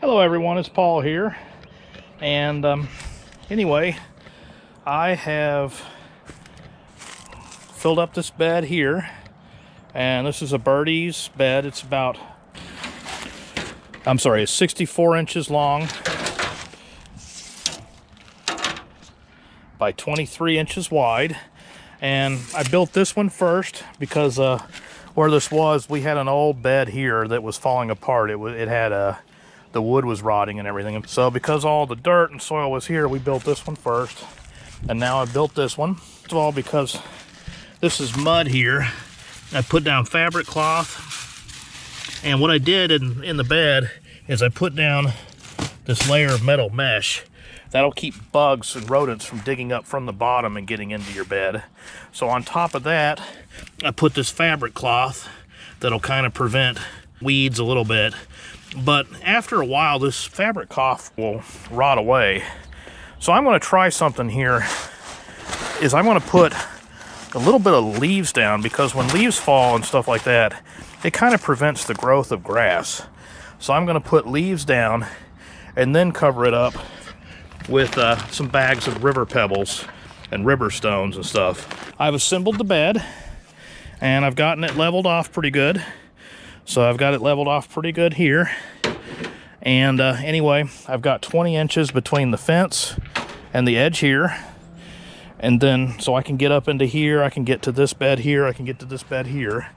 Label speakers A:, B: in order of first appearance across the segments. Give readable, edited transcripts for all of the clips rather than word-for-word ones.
A: Hello everyone, it's Paul here, and anyway, I have filled up this bed here, and this is a Birdies bed. It's it's 64 inches long by 23 inches wide, and I built this one first because where this was, we had an old bed here that was falling apart. It had the wood was rotting and everything. So because all the dirt and soil was here, we built this one first. And now I built this one. First of all, because this is mud here, I put down fabric cloth. And what I did in the bed is I put down this layer of metal mesh. That'll keep bugs and rodents from digging up from the bottom and getting into your bed. So on top of that, I put this fabric cloth that'll kind of prevent weeds a little bit. But after a while, this fabric cloth will rot away. So I'm going to try something here. I'm going to put a little bit of leaves down, because when leaves fall and stuff like that, it kind of prevents the growth of grass. So I'm going to put leaves down and then cover it up with some bags of river pebbles and river stones and stuff. I've assembled the bed and I've gotten it leveled off pretty good. So I've got it leveled off pretty good here. And anyway, I've got 20 inches between the fence and the edge here. And then, so I can get up into here, I can get to this bed here, I can get to this bed here.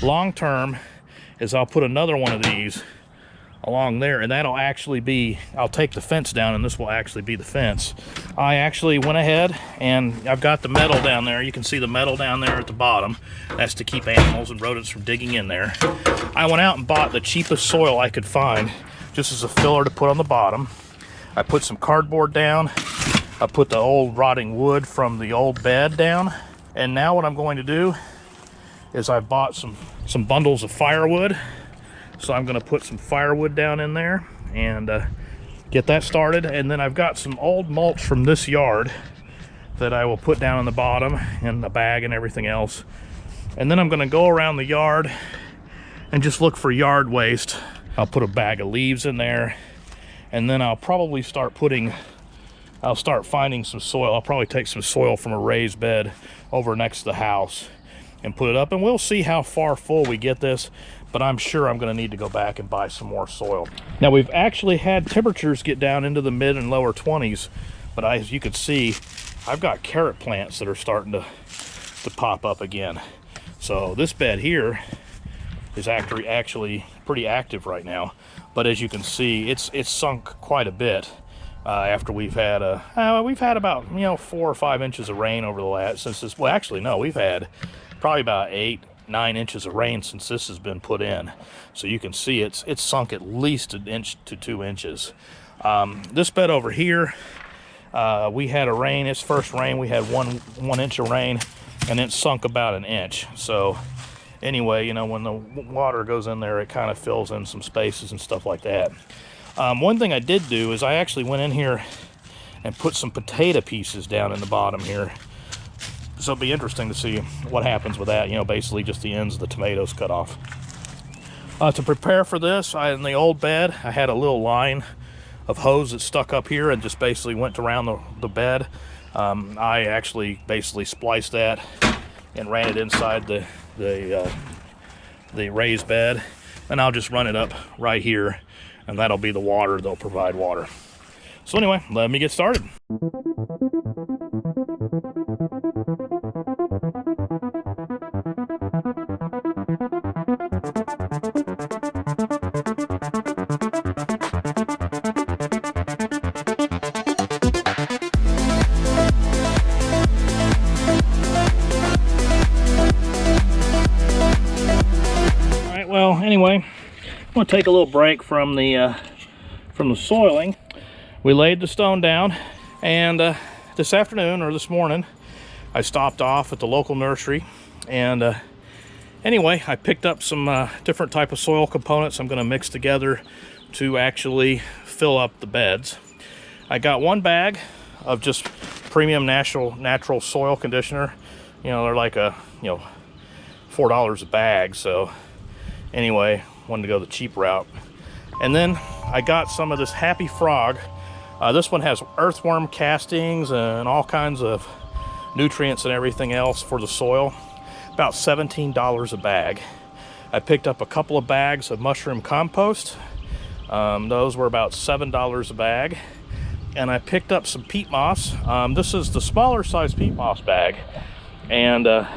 A: Long term is I'll put another one of these along there, and that'll actually be, I'll take the fence down and this will actually be the fence. I actually went ahead and I've got the metal down there. You can see the metal down there at the bottom. That's to keep animals and rodents from digging in there. I went out and bought the cheapest soil I could find, just as a filler to put on the bottom. I put some cardboard down. I put the old rotting wood from the old bed down. And now what I'm going to do is I bought some bundles of firewood. So I'm going to put some firewood down in there and get that started. And then I've got some old mulch from this yard that I will put down on the bottom in the bag and everything else. And then I'm going to go around the yard and just look for yard waste. I'll put a bag of leaves in there, and then I'll probably start finding some soil. I'll probably take some soil from a raised bed over next to the house and put it up, and we'll see how far full we get this. But I'm sure I'm going to need to go back and buy some more soil. Now, we've actually had temperatures get down into the mid and lower 20s, but as you can see, I've got carrot plants that are starting to pop up again. So this bed here is actually pretty active right now. But as you can see, it's sunk quite a bit after we've had about 4 or 5 inches of rain over the last since this. Well, actually no, we've had probably about 8-9 inches of rain since this has been put in. So you can see it's sunk at least 1 inch to 2 inches. This bed over here, we had a rain. Its first rain, we had one inch of rain, and it sunk about 1 inch. So anyway, when the water goes in there, it kind of fills in some spaces and stuff like that. One thing I did do is I actually went in here and put some potato pieces down in the bottom here. So it'll be interesting to see what happens with that. Basically just the ends of the tomatoes cut off. To prepare for this, in the old bed, I had a little line of hose that stuck up here and just basically went around the bed. I actually basically spliced that and ran it inside the raised bed, and I'll just run it up right here, and that'll be the water. They'll provide water. So anyway, let me get started. Well, anyway, I'm going to take a little break from the soiling. We laid the stone down, and this afternoon or this morning, I stopped off at the local nursery, and anyway, I picked up some different type of soil components I'm going to mix together to actually fill up the beds. I got one bag of just premium natural soil conditioner. They're like $4 a bag, so anyway, wanted to go the cheap route. And then I got some of this Happy Frog. This one has earthworm castings and all kinds of nutrients and everything else for the soil. About $17 a bag. I picked up a couple of bags of mushroom compost. Those were about $7 a bag. And I picked up some peat moss. This is the smaller size peat moss bag. And I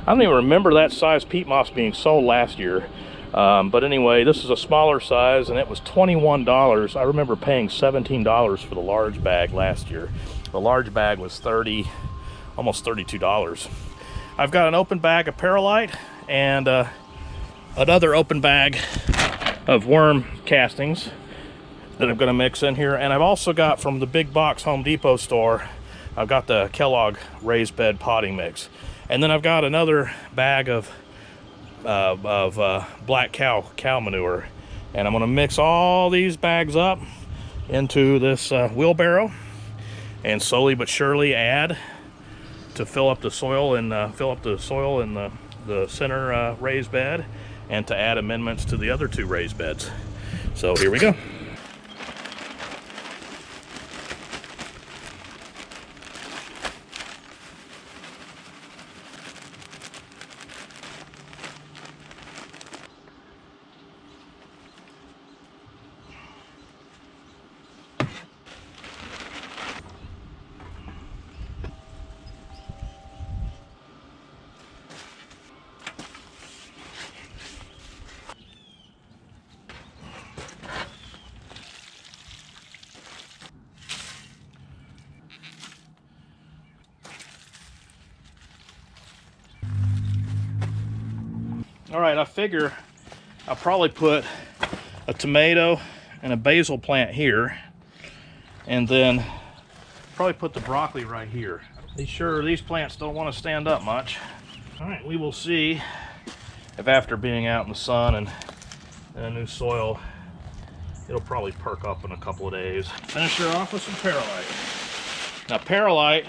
A: don't even remember that size peat moss being sold last year. But anyway, this is a smaller size and it was $21. I remember paying $17 for the large bag last year. The large bag was almost $32. I've got an open bag of perlite and another open bag of worm castings that I'm going to mix in here. And I've also got from the big box Home Depot store, I've got the Kellogg raised bed potting mix. And then I've got another bag of black cow manure. And I'm going to mix all these bags up into this wheelbarrow and slowly but surely add to fill up the soil in the center raised bed, and to add amendments to the other two raised beds. So here we go. All right, I figure I'll probably put a tomato and a basil plant here, and then probably put the broccoli right here. These plants don't want to stand up much. All right, we will see if after being out in the sun and in a new soil, it'll probably perk up in a couple of days. Finish her off with some perlite. Now, perlite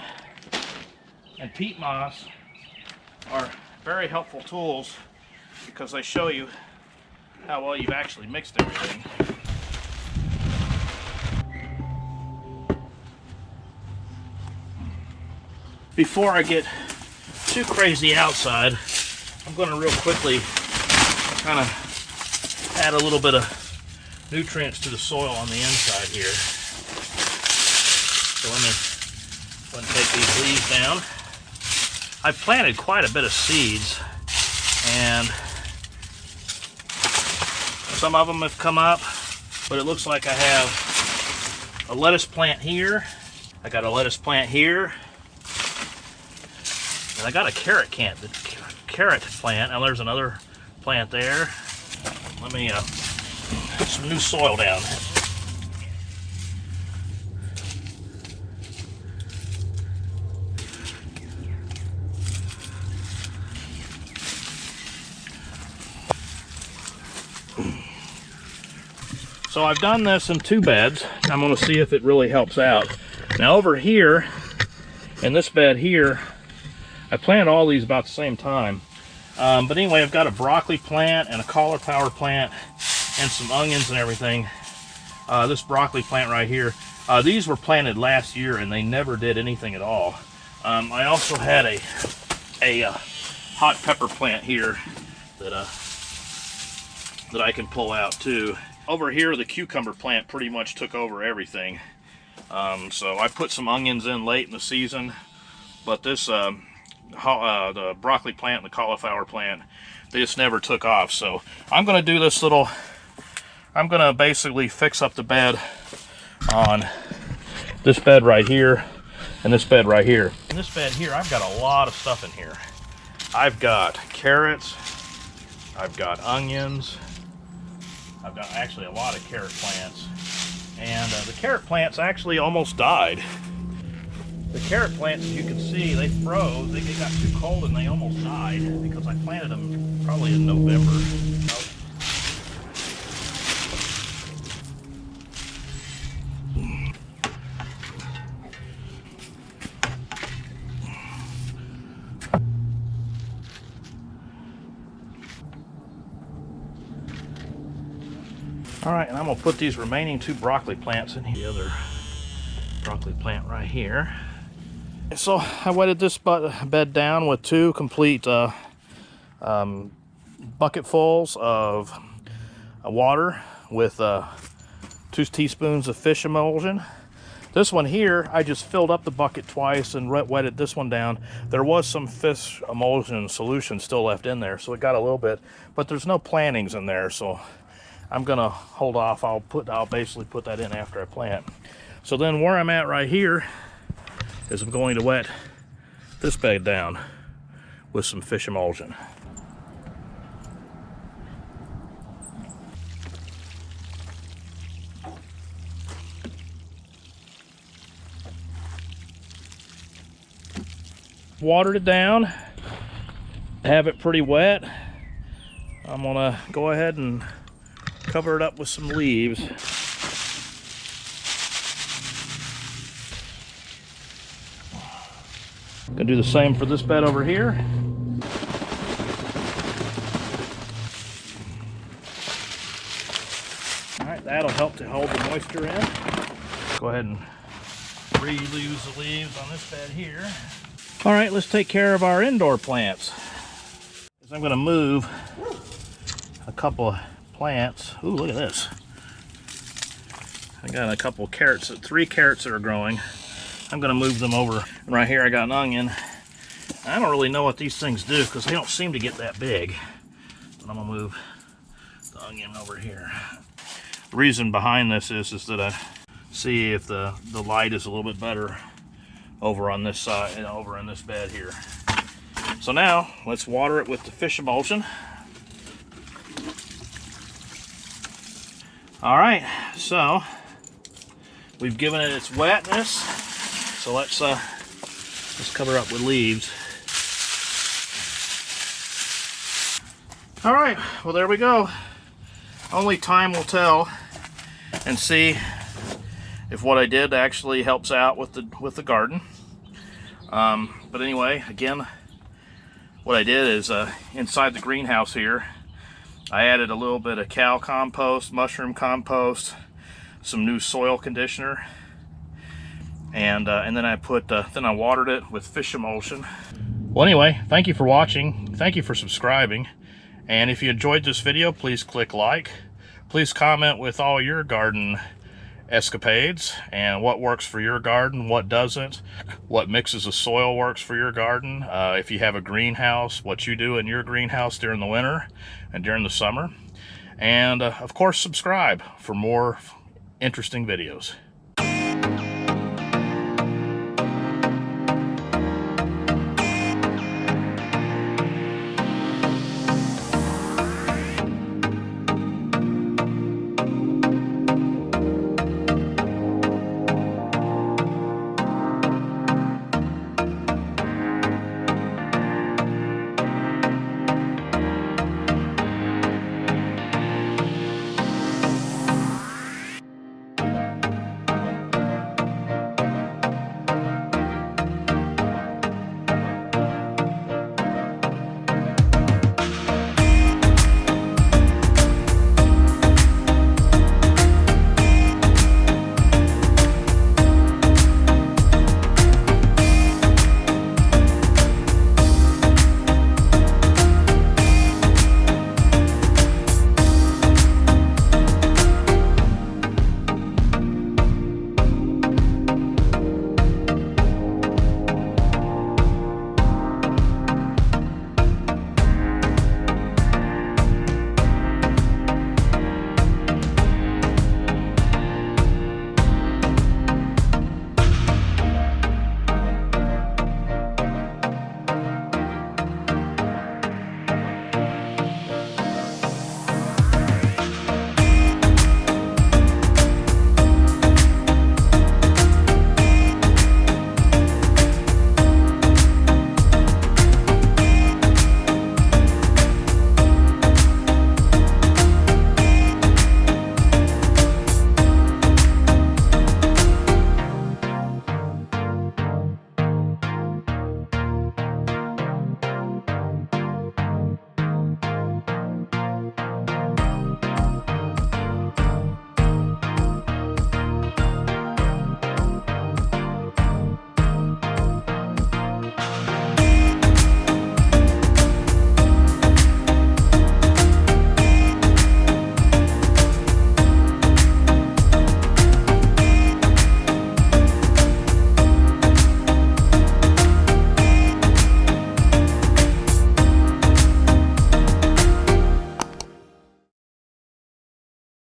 A: and peat moss are very helpful tools because they show you how well you've actually mixed everything. Before I get too crazy outside, I'm going to real quickly kind of add a little bit of nutrients to the soil on the inside here. So let me take these leaves down. I've planted quite a bit of seeds, and some of them have come up, but it looks like I have a lettuce plant here. I got a lettuce plant here. And I got a carrot plant. Now there's another plant there. Let me put some new soil down. So I've done this in 2 beds. I'm going to see if it really helps out. Now over here, in this bed here, I planted all these about the same time. But anyway, I've got a broccoli plant and a cauliflower plant and some onions and everything. This broccoli plant right here, these were planted last year and they never did anything at all. I also had a hot pepper plant here that I can pull out too. Over here, the cucumber plant pretty much took over everything. So I put some onions in late in the season, but this the broccoli plant and the cauliflower plant, they just never took off. So I'm going to do this I'm going to basically fix up the bed on this bed right here and this bed right here. In this bed here, I've got a lot of stuff in here. I've got carrots, I've got onions, I've got actually a lot of carrot plants, and the carrot plants actually almost died. The carrot plants, as you can see, they froze. They got too cold and they almost died because I planted them probably in November. All right, and I'm gonna put these remaining 2 broccoli plants in here. The other broccoli plant right here. So I wetted this bed down with 2 complete bucketfuls of water with 2 teaspoons of fish emulsion. This one here, I just filled up the bucket twice and wetted this one down. There was some fish emulsion solution still left in there, so it got a little bit, but there's no plantings in there, so I'm gonna hold off. I'll basically put that in after I plant. So then where I'm at right here is I'm going to wet this bed down with some fish emulsion. Watered it down, have it pretty wet. I'm gonna go ahead and cover it up with some leaves. I'm gonna do the same for this bed over here. All right, that'll help to hold the moisture in. Go ahead and reuse the leaves on this bed here. All right, let's take care of our indoor plants. I'm gonna move a couple of plants. Ooh, look at this. I got a couple of carrots, 3 carrots that are growing. I'm gonna move them over. And right here I got an onion. I don't really know what these things do because they don't seem to get that big. But I'm gonna move the onion over here. The reason behind this is that I see if the light is a little bit better over on this side and over in this bed here. So now let's water it with the fish emulsion. All right, so we've given it its wetness. So let's cover up with leaves. All right, well there we go. Only time will tell and see if what I did actually helps out with the garden. But anyway, again, what I did is inside the greenhouse here, I added a little bit of cow compost, mushroom compost, some new soil conditioner, and then I watered it with fish emulsion. Well, anyway, thank you for watching. Thank you for subscribing. And if you enjoyed this video, please click like. Please comment with all your garden escapades and what works for your garden, what doesn't, what mixes of soil works for your garden. If you have a greenhouse, what you do in your greenhouse during the winter and during the summer. And of course, subscribe for more interesting videos.